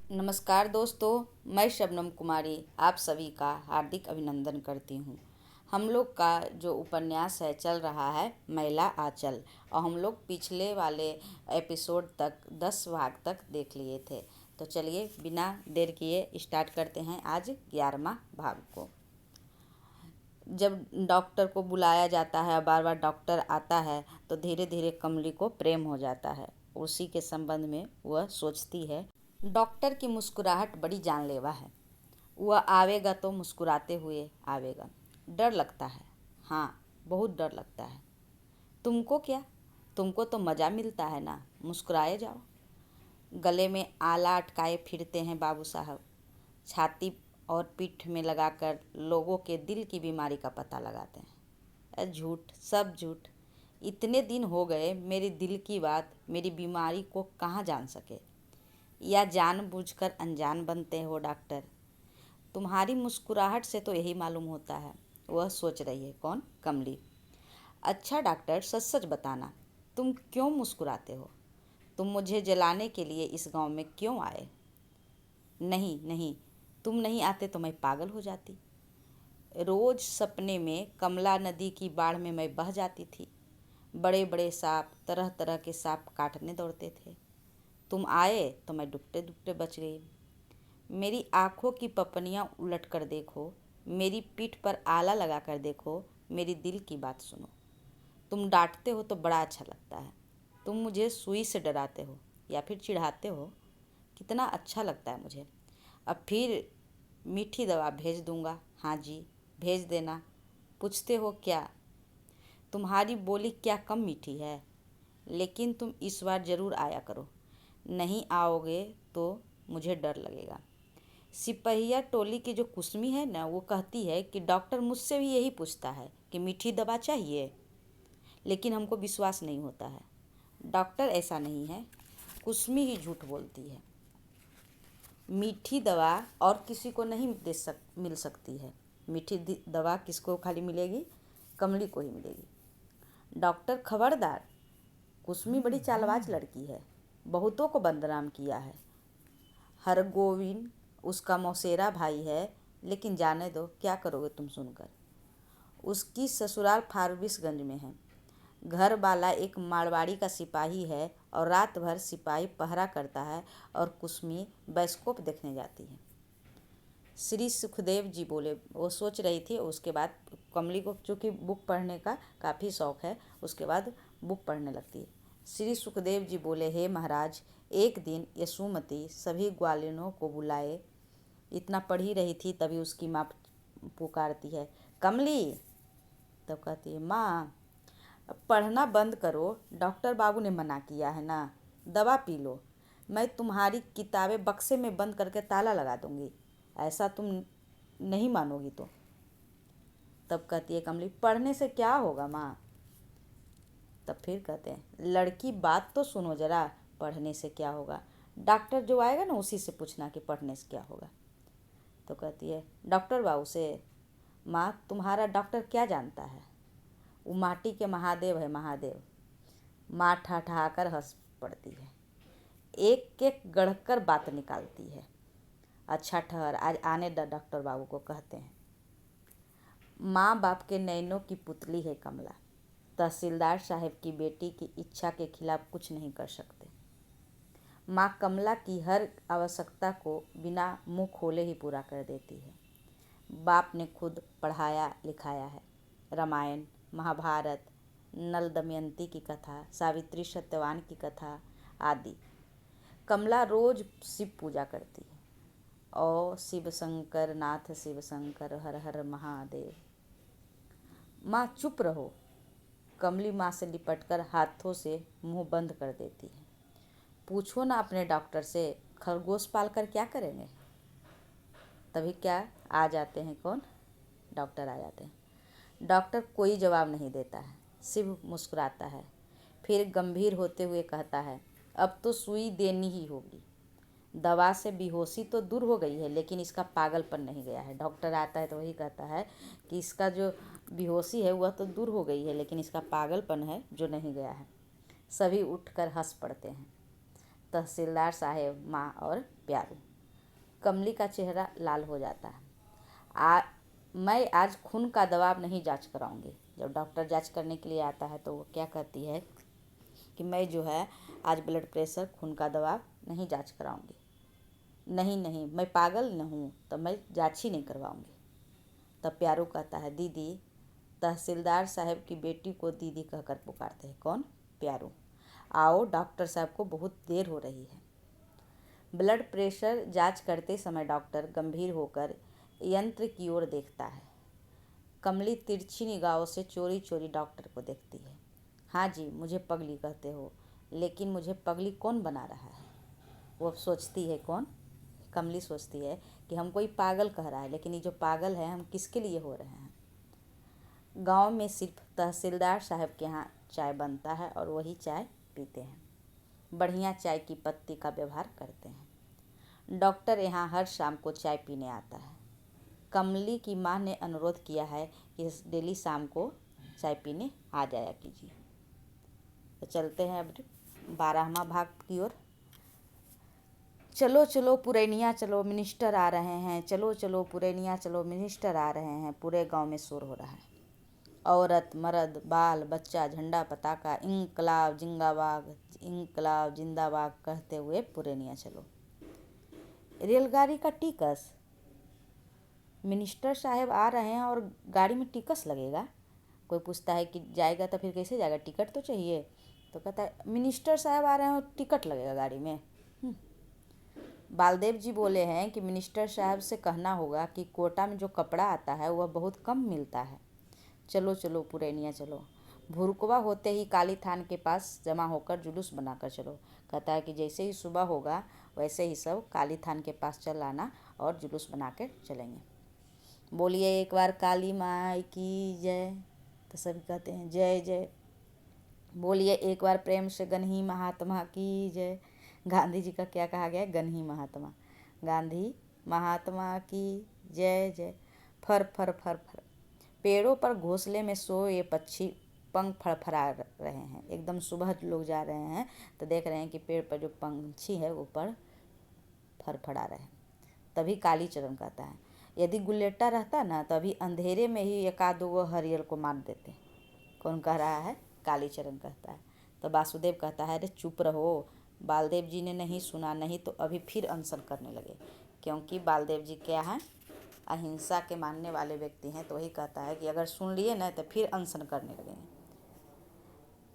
नमस्कार दोस्तों, मैं शबनम कुमारी आप सभी का हार्दिक अभिनंदन करती हूँ। हम लोग का जो उपन्यास है चल रहा है मैला आंचल, और हम लोग पिछले वाले एपिसोड तक 10 भाग तक देख लिए थे। तो चलिए बिना देर किए स्टार्ट करते हैं आज 11वां भाग को। जब डॉक्टर को बुलाया जाता है, बार बार डॉक्टर आता है, तो धीरे धीरे कमली को प्रेम हो जाता है। उसी के संबंध में वह सोचती है। डॉक्टर की मुस्कुराहट बड़ी जानलेवा है। वह आवेगा तो मुस्कुराते हुए आवेगा। डर लगता है, हाँ बहुत डर लगता है। तुमको क्या, तुमको तो मज़ा मिलता है ना, मुस्कुराए जाओ। गले में आला अटकाए फिरते हैं बाबू साहब। छाती और पीठ में लगाकर लोगों के दिल की बीमारी का पता लगाते हैं। झूठ, सब झूठ। इतने दिन हो गए मेरे दिल की बात, मेरी बीमारी को कहाँ जान सके, या जानबूझकर अनजान बनते हो डॉक्टर? तुम्हारी मुस्कुराहट से तो यही मालूम होता है। वह सोच रही है। कौन? कमली। अच्छा डॉक्टर, सच सच बताना, तुम क्यों मुस्कुराते हो? तुम मुझे जलाने के लिए इस गांव में क्यों आए? नहीं नहीं, तुम नहीं आते तो मैं पागल हो जाती। रोज सपने में कमला नदी की बाढ़ में मैं बह जाती थी। बड़े बड़े सांप, तरह तरह के सांप काटने दौड़ते थे। तुम आए तो मैं डूबते डूबते बच गई। मेरी आँखों की पपनियाँ उलट कर देखो, मेरी पीठ पर आला लगा कर देखो, मेरी दिल की बात सुनो। तुम डांटते हो तो बड़ा अच्छा लगता है। तुम मुझे सुई से डराते हो या फिर चिढ़ाते हो, कितना अच्छा लगता है मुझे। अब फिर मीठी दवा भेज दूँगा। हाँ जी, भेज देना। पूछते हो क्या? तुम्हारी बोली क्या कम मीठी है? लेकिन तुम इस बार ज़रूर आया करो। नहीं आओगे तो मुझे डर लगेगा। सिपहिया टोली की जो कुसमी है ना, वो कहती है कि डॉक्टर मुझसे भी यही पूछता है कि मीठी दवा चाहिए, लेकिन हमको विश्वास नहीं होता है। डॉक्टर ऐसा नहीं है, कुसमी ही झूठ बोलती है। मीठी दवा और किसी को नहीं मिल सकती है। मीठी दवा किसको खाली मिलेगी? कमली को ही मिलेगी। डॉक्टर खबरदार, कुसमी बड़ी चालबाज लड़की है, बहुतों को बदनाम किया है। हरगोविंद उसका मौसेरा भाई है, लेकिन जाने दो, क्या करोगे तुम सुनकर। उसकी ससुराल फारबिसगंज में है। घर वाला एक मारवाड़ी का सिपाही है और रात भर सिपाही पहरा करता है और कुसमी बाइस्कोप देखने जाती है। श्री सुखदेव जी बोले। वो सोच रही थी, उसके बाद कमली को चूँकि बुक पढ़ने का काफ़ी शौक़ है, उसके बाद बुक पढ़ने लगती है। श्री सुखदेव जी बोले, हे महाराज, एक दिन यशोमती सभी ग्वालिनों को बुलाए। इतना पढ़ ही रही थी, तभी उसकी माँ पुकारती है, कमली। तब कहती है, माँ अब पढ़ना बंद करो, डॉक्टर बाबू ने मना किया है ना, दवा पी लो। मैं तुम्हारी किताबें बक्से में बंद करके ताला लगा दूँगी, ऐसा तुम नहीं मानोगी तो। तब कहती है कमली, पढ़ने से क्या होगा माँ? तब फिर कहते हैं, लड़की बात तो सुनो ज़रा, पढ़ने से क्या होगा? डॉक्टर जो आएगा ना, उसी से पूछना कि पढ़ने से क्या होगा। तो कहती है डॉक्टर बाबू से, माँ तुम्हारा डॉक्टर क्या जानता है? वो माटी के महादेव है, महादेव। माँ ठा कर हंस पड़ती है, एक एक गढ़कर बात निकालती है। अच्छा ठहर, आज आने द, डॉक्टर बाबू को कहते हैं। माँ बाप के नैनों की पुतली है कमला। तहसीलदार साहब की बेटी की इच्छा के खिलाफ कुछ नहीं कर सकते। माँ कमला की हर आवश्यकता को बिना मुंह खोले ही पूरा कर देती है। बाप ने खुद पढ़ाया लिखाया है। रामायण, महाभारत, नल दमयंती की कथा, सावित्री सत्यवान की कथा आदि। कमला रोज शिव पूजा करती है। ओ शिव शंकर नाथ शिव शंकर, हर हर महादेव। माँ चुप रहो। कमली माँ से लिपटकर हाथों से मुंह बंद कर देती है। पूछो ना अपने डॉक्टर से, खरगोश पाल कर क्या करेंगे? तभी क्या आ जाते हैं, कौन? डॉक्टर आ जाते हैं। डॉक्टर कोई जवाब नहीं देता है, सिर्फ मुस्कुराता है। फिर गंभीर होते हुए कहता है, अब तो सुई देनी ही होगी। दवा से बेहोशी तो दूर हो गई है, लेकिन इसका पागलपन नहीं गया है। डॉक्टर आता है तो वही कहता है कि इसका जो बेहोशी है वह तो दूर हो गई है, लेकिन इसका पागलपन है जो नहीं गया है। सभी उठकर हंस पड़ते हैं, तहसीलदार साहेब, माँ और प्यारू। कमली का चेहरा लाल हो जाता है। मैं आज खून का दबाव नहीं जांच कराऊंगी। जब डॉक्टर जांच करने के लिए आता है तो वो क्या कहती है कि मैं जो है आज ब्लड प्रेशर खून का दबाव नहीं जांच कराऊंगी। नहीं नहीं, मैं पागल न हूँ तो मैं जांच ही नहीं करवाऊंगी। तब प्यारू कहता है, दीदी। तहसीलदार साहब की बेटी को दीदी कहकर पुकारते हैं। कौन? प्यारू। आओ, डॉक्टर साहब को बहुत देर हो रही है। ब्लड प्रेशर जांच करते समय डॉक्टर गंभीर होकर यंत्र की ओर देखता है। कमली तिरछी निगाहों से चोरी चोरी डॉक्टर को देखती है। हाँ जी, मुझे पगली कहते हो, लेकिन मुझे पगली कौन बना रहा है? वो सोचती है। कौन? कमली सोचती है कि हम कोई पागल कह रहा है, लेकिन ये जो पागल है हम किसके लिए हो रहे हैं? गांव में सिर्फ तहसीलदार साहब के यहाँ चाय बनता है और वही चाय पीते हैं। बढ़िया चाय की पत्ती का व्यवहार करते हैं। डॉक्टर यहाँ हर शाम को चाय पीने आता है। कमली की माँ ने अनुरोध किया है कि डेली शाम को चाय पीने आ जाया कीजिए। तो चलते हैं अब 12वां भाग की ओर। चलो चलो पुरैनिया चलो, मिनिस्टर आ रहे हैं। चलो चलो पुरैनिया चलो, मिनिस्टर आ रहे हैं। पूरे गांव में शोर हो रहा है। औरत, मर्द, बाल बच्चा झंडा पताका इंकलाब जिंदाबाद, इंकलाब जिंदाबाद कहते हुए पुरैनिया चलो। रेलगाड़ी का टिकस। मिनिस्टर साहब आ रहे हैं और गाड़ी में टिकस लगेगा। कोई पूछता है कि जाएगा तो फिर कैसे जाएगा, टिकट तो चाहिए। तो कहता है मिनिस्टर साहब आ रहे हैं और टिकट लगेगा गाड़ी में। बालदेव जी बोले हैं कि मिनिस्टर साहब से कहना होगा कि कोटा में जो कपड़ा आता है वह बहुत कम मिलता है। चलो चलो पुरैनिया चलो। भुरकुआ होते ही काली थान के पास जमा होकर जुलूस बनाकर चलो। कहता है कि जैसे ही सुबह होगा वैसे ही सब काली थान के पास चल आना और जुलूस बना कर चलेंगे। बोलिए एक बार काली माई की जय। तो सभी कहते हैं जय जय। बोलिए एक बार प्रेम से गनही महात्मा की जय। गांधी जी का क्या कहा गया? गनही महात्मा। गांधी महात्मा की जय जय। फर फर फर फर। पेड़ों पर घोंसले में सोए पक्षी पंख फड़फड़ा रहे हैं। एकदम सुबह लोग जा रहे हैं तो देख रहे हैं कि पेड़ पर जो पंछी है ऊपर फड़फड़ा रहे हैं। तभी कालीचरण कहता है, यदि गुल्लेटा रहता ना तो अभी अंधेरे में ही एक आध दो हरियल को मार देते। कौन कह रहा है? कालीचरण कहता है। तो वासुदेव कहता है, अरे चुप रहो। बालदेव जी ने नहीं सुना, नहीं तो अभी फिर अनशन करने लगे। क्योंकि बालदेव जी क्या है? अहिंसा के मानने वाले व्यक्ति हैं। तो वही कहता है कि अगर सुन लिए ना तो फिर अनशन करने लगेंगे।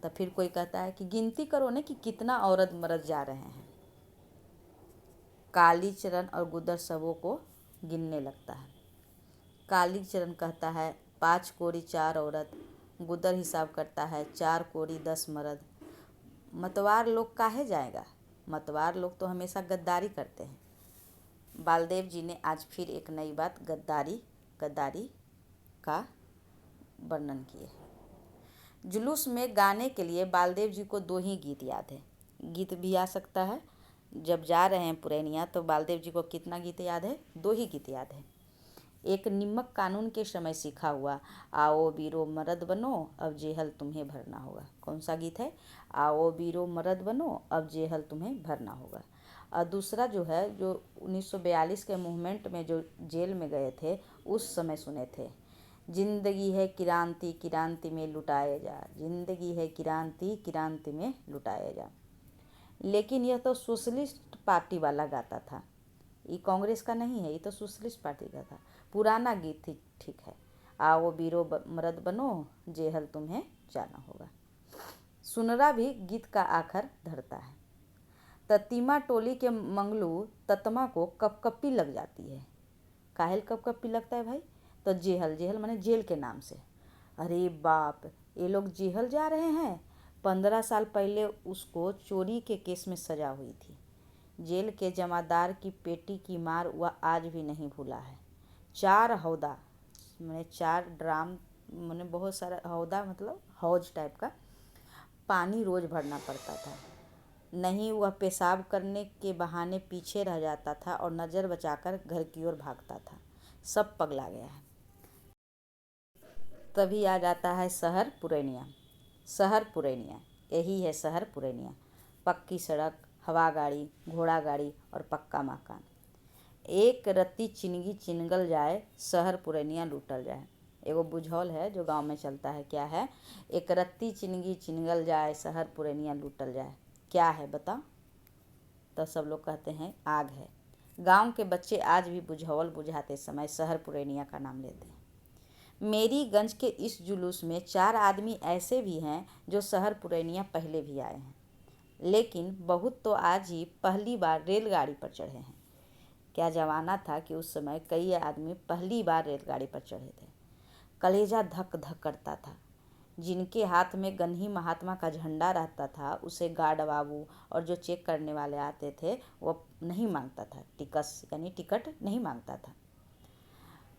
तो फिर कोई कहता है कि गिनती करो ना कि कितना औरत मर्द जा रहे हैं। कालीचरण और गुदर सबों को गिनने लगता है। कालीचरण कहता है 5 कोरी 4 औरत। गुदर हिसाब करता है 4 कोरी 10 मर्द। मतवार लोग काहे जाएगा? मतवार लोग तो हमेशा गद्दारी करते हैं। बालदेव जी ने आज फिर एक नई बात गद्दारी का वर्णन किए। जुलूस में गाने के लिए बालदेव जी को 2 ही गीत याद है। गीत भी आ सकता है। जब जा रहे हैं पुरैनिया तो बालदेव जी को कितना गीत याद है? 2 ही गीत याद है। एक निमक कानून के समय सीखा हुआ, आओ बीरो मर्द बनो अब जेहल तुम्हें भरना होगा। कौन सा गीत है? आओ बीरो मर्द बनो अब जेहल तुम्हें भरना होगा। और दूसरा जो है, जो 1942 के मूवमेंट में जो जेल में गए थे उस समय सुने थे। जिंदगी है किरांती किरांती में लुटाए जा, जिंदगी है किरांती किरांती में लुटाए जा। लेकिन यह तो सोशलिस्ट पार्टी वाला गाता था। ये कांग्रेस का नहीं है, ये तो सोशलिस्ट पार्टी का था। पुराना गीत ठीक है। आओ बीरो मर्द बनो जेहल तुम्हें जाना होगा। सुनरा भी गीत का आखर धरता है। ततीमा टोली के मंगलू ततमा को कपकपी लग जाती है। काहेल कपकपी लगता है भाई? तो जेहल माने जेल के नाम से। अरे बाप, ये लोग जेहल जा रहे हैं। 15 साल पहले उसको चोरी के केस में सजा हुई थी। जेल के जमादार की पेटी की मार वह आज भी नहीं भूला है। 4 हौदा मैंने 4 ड्राम मैंने बहुत सारा हौदा मतलब हौज टाइप का पानी रोज भरना पड़ता था। नहीं वह पेशाब करने के बहाने पीछे रह जाता था और नज़र बचाकर घर की ओर भागता था। सब पगला गया है। तभी आ जाता है शहर पुरैनिया। शहर पुरैनिया, यही है शहर पुरैनिया। पक्की सड़क, हवा गाड़ी, घोड़ा गाड़ी और पक्का मकान। एक रत्ती चिनगी चिनगल जाए, शहर पुरैनिया लूटल जाए। एगो बुझौल है जो गांव में चलता है। क्या है? एक रत्ती चिनगी चिनगल जाए, शहर पुरैनिया लूटल जाए। क्या है बताओ? तो सब लोग कहते हैं आग है। गांव के बच्चे आज भी बुझौल बुझाते समय शहर पुरैनिया का नाम लेते हैं। मेरीगंज के इस जुलूस में 4 आदमी ऐसे भी हैं जो शहर पुरैनिया पहले भी आए हैं, लेकिन बहुत तो आज ही पहली बार रेलगाड़ी पर चढ़े हैं। क्या जमाना था कि उस समय कई आदमी पहली बार रेलगाड़ी पर चढ़े थे। कलेजा धक धक करता था। जिनके हाथ में गन्ही महात्मा का झंडा रहता था, उसे गार्ड बाबू और जो चेक करने वाले आते थे वो नहीं मांगता था, टिकस यानी टिकट नहीं मांगता था।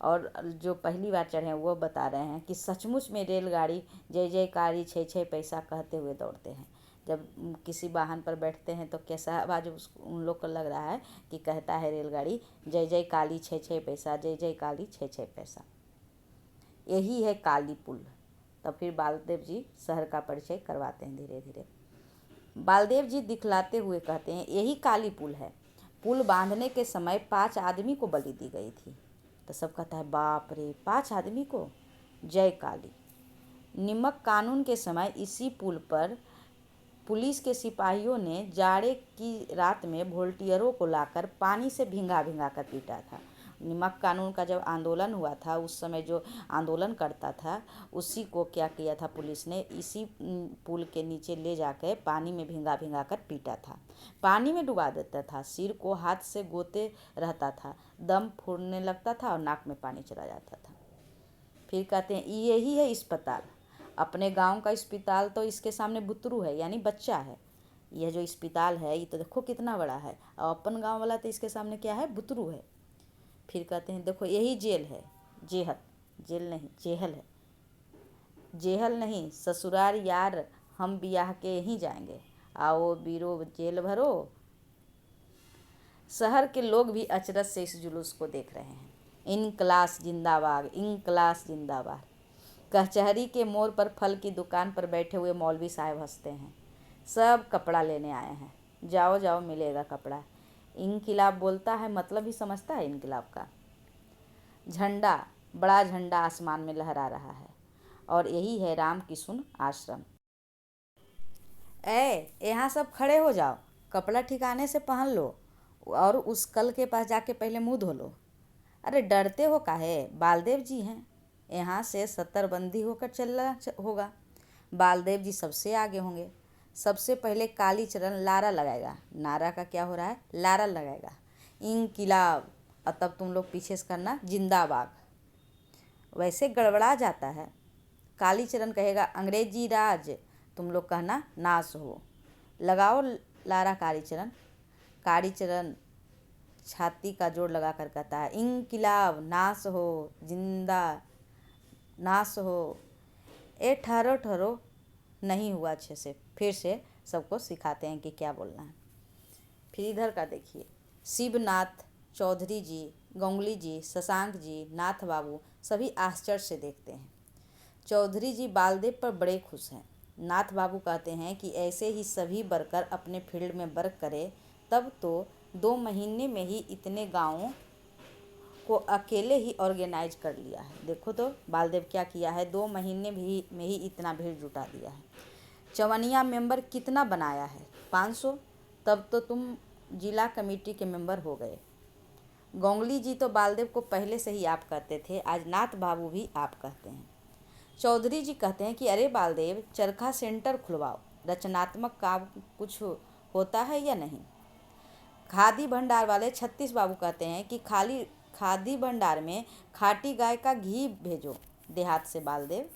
और जो पहली बार चढ़े हैं वो बता रहे हैं कि सचमुच में रेलगाड़ी जय जयकारी 6 पैसा कहते हुए दौड़ते हैं। जब किसी वाहन पर बैठते हैं तो कैसा आवाज़ उन लोग को लग रहा है कि कहता है रेलगाड़ी जय जय काली 6 पैसा, जय जय काली 6 पैसा। यही है काली पुल। तब फिर बालदेव जी शहर का परिचय करवाते हैं धीरे धीरे। बालदेव जी दिखलाते हुए कहते हैं यही काली पुल है। पुल बांधने के समय 5 आदमी को बलि दी गई थी। तो सब कहता है बाप रे, 5 आदमी को, जय काली। निमक कानून के समय इसी पुल पर पुलिस के सिपाहियों ने जाड़े की रात में वोल्टियरों को लाकर पानी से भिंगा भिंगा कर पीटा था। निमक कानून का जब आंदोलन हुआ था, उस समय जो आंदोलन करता था उसी को क्या किया था पुलिस ने, इसी पुल के नीचे ले जाकर पानी में भिंगा भिंगा कर पीटा था। पानी में डुबा देता था, सिर को हाथ से गोते रहता था, दम फूलने लगता था और नाक में पानी चला जाता था। फिर कहते हैं यही है अस्पताल। अपने गांव का अस्पताल तो इसके सामने बुतरू है, यानी बच्चा है। यह जो अस्पताल है ये तो देखो कितना बड़ा है, और अपन गांव वाला तो इसके सामने क्या है, बुतरू है। फिर कहते हैं देखो यही जेल है, जेहल, जेल नहीं जेहल है, जेहल नहीं ससुराल यार, हम बियाह के यहीं जाएंगे, आओ बीरो जेल भरो। शहर के लोग भी अचरज से इस जुलूस को देख रहे हैं। इनकलास जिंदाबाद, इनकलास जिंदाबाद। कचहरी के मोड़ पर फल की दुकान पर बैठे हुए मौलवी साहब हंसते हैं। सब कपड़ा लेने आए हैं, जाओ जाओ मिलेगा कपड़ा। इनकलाब बोलता है, मतलब ही समझता है इनकलाब का। झंडा, बड़ा झंडा आसमान में लहरा रहा है, और यही है राम किशुन आश्रम। यहाँ सब खड़े हो जाओ, कपड़ा ठिकाने से पहन लो और उस कल के पास जाके पहले मुंह धो लो। अरे डरते हो काहे, बालदेव जी हैं, यहाँ से 70 बंदी होकर चलना होगा। बालदेव जी सबसे आगे होंगे। सबसे पहले कालीचरण लारा लगाएगा। नारा का क्या हो रहा है, लारा लगाएगा, इनकिलाब। और तब तुम लोग पीछे से करना जिंदाबाद। वैसे गड़बड़ा जाता है। कालीचरण कहेगा अंग्रेजी राज, तुम लोग कहना नाश हो। लगाओ लारा कालीचरण। कालीचरण छाती का जोड़ लगा कर कहता है इनकिलाब नाश हो, जिंदा नाश हो। ठहरो ठहरो, नहीं हुआ अच्छे से। फिर से सबको सिखाते हैं कि क्या बोलना है। फिर इधर का देखिए, शिवनाथ चौधरी जी, गंगुली जी, शशांक जी, नाथ बाबू सभी आश्चर्य से देखते हैं। चौधरी जी बालदेव पर बड़े खुश हैं। नाथ बाबू कहते हैं कि ऐसे ही सभी वर्कर अपने फील्ड में वर्क करें, तब तो 2 महीने में ही इतने गांवों को अकेले ही ऑर्गेनाइज कर लिया है। देखो तो बालदेव क्या किया है, 2 महीने में ही इतना भीड़ जुटा दिया है। चवनिया मेंबर कितना बनाया है, 500। तब तो तुम जिला कमेटी के मेंबर हो गए। गंगुली जी तो बालदेव को पहले से ही आप कहते थे, आज नाथ बाबू भी आप कहते हैं। चौधरी जी कहते हैं कि अरे बालदेव, चरखा सेंटर खुलवाओ, रचनात्मक काम कुछ होता है या नहीं। खादी भंडार वाले 36 बाबू कहते हैं कि खाली खादी भंडार में खाटी गाय का घी भेजो देहात से। बालदेव,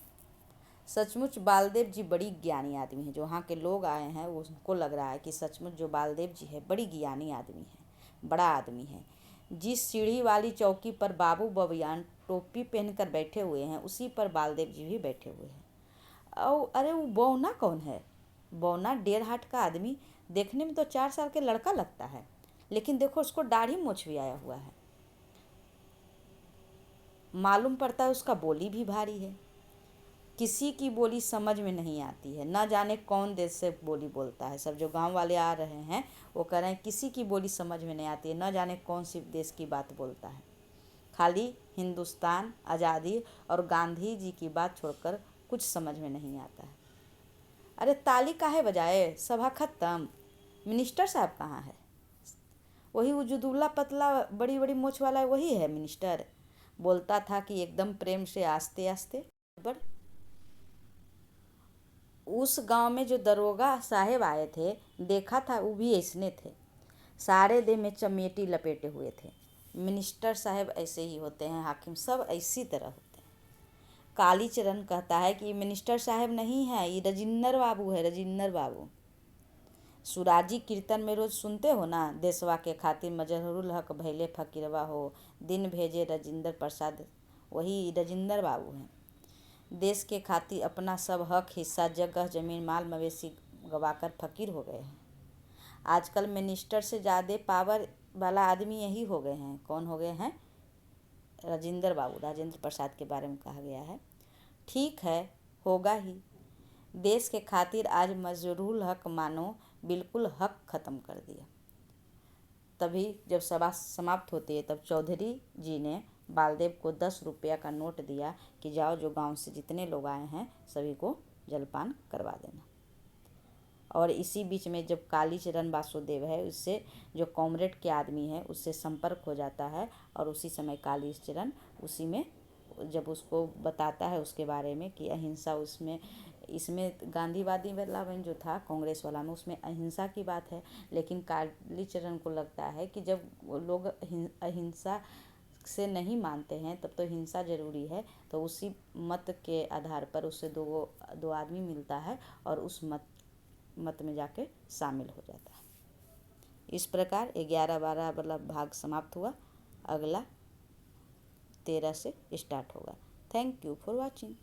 सचमुच बालदेव जी बड़ी ज्ञानी आदमी है। जो वहाँ के लोग आए हैं उनको लग रहा है कि सचमुच जो बालदेव जी है बड़ी ज्ञानी आदमी है, बड़ा आदमी है। जिस सीढ़ी वाली चौकी पर बाबू बबियान टोपी पहनकर बैठे हुए हैं, उसी पर बालदेव जी भी बैठे हुए हैं। और अरे वो बौना कौन है? बौना 1.5 हाथ का आदमी, देखने में तो 4 साल के लड़का लगता है, लेकिन देखो उसको दाढ़ी मूछ भी आया हुआ है। मालूम पड़ता है उसका बोली भी भारी है। किसी की बोली समझ में नहीं आती है, ना जाने कौन देश से बोली बोलता है। सब जो गांव वाले आ रहे हैं वो कह रहे हैं किसी की बोली समझ में नहीं आती है, ना जाने कौन सी देश की बात बोलता है। खाली हिंदुस्तान, आज़ादी और गांधी जी की बात छोड़कर कुछ समझ में नहीं आता है। अरे ताली काहे बजाए, सभा खत्म। मिनिस्टर साहब कहाँ है? वही वो जो दुबला पतला बड़ी बड़ी मूछ वाला है, वही है मिनिस्टर। बोलता था कि एकदम प्रेम से आस्ते आस्ते। पर उस गांव में जो दरोगा साहेब आए थे, देखा था वो भी ऐसने थे, सारे देह में चमेटी लपेटे हुए थे। मिनिस्टर साहब ऐसे ही होते हैं, हाकिम सब ऐसी तरह होते हैं। कालीचरण कहता है कि मिनिस्टर साहब नहीं है, ये रजिंदर बाबू है, रजिंदर बाबू। सुराजी कीर्तन में रोज सुनते हो ना, देशवा के खातिर मजहरूल हक भैले फकीरवा हो, दिन भेजे रजिंदर प्रसाद। वही रजिंदर बाबू हैं। देश के खातिर अपना सब हक, हिस्सा, जगह जमीन, माल मवेशी गवाकर फकीर हो गए हैं। आजकल मिनिस्टर से ज़्यादा पावर वाला आदमी यही हो गए हैं। कौन हो गए हैं? राजेंद्र बाबू, राजेंद्र प्रसाद के बारे में कहा गया है। ठीक है, होगा ही। देश के खातिर आज मजरूल हक मानो बिल्कुल हक ख़त्म कर दिया। तभी जब सभा समाप्त होती है तब चौधरी जी ने बालदेव को 10 रुपया का नोट दिया कि जाओ जो गांव से जितने लोग आए हैं सभी को जलपान करवा देना। और इसी बीच में जब कालीचरण वासुदेव है, उससे जो कॉमरेड के आदमी है उससे संपर्क हो जाता है, और उसी समय कालीचरण उसी में जब उसको बताता है उसके बारे में कि अहिंसा, उसमें इसमें गांधीवादी वाला जो था कांग्रेस वाला में, उसमें अहिंसा की बात है। लेकिन कालीचरण को लगता है कि जब लोग अहिंसा से नहीं मानते हैं तब तो हिंसा ज़रूरी है। तो उसी मत के आधार पर उससे दो आदमी मिलता है और उस मत में जाके शामिल हो जाता है। इस प्रकार 11-12 वाला भाग समाप्त हुआ। अगला 13 से स्टार्ट होगा। Thank you for watching.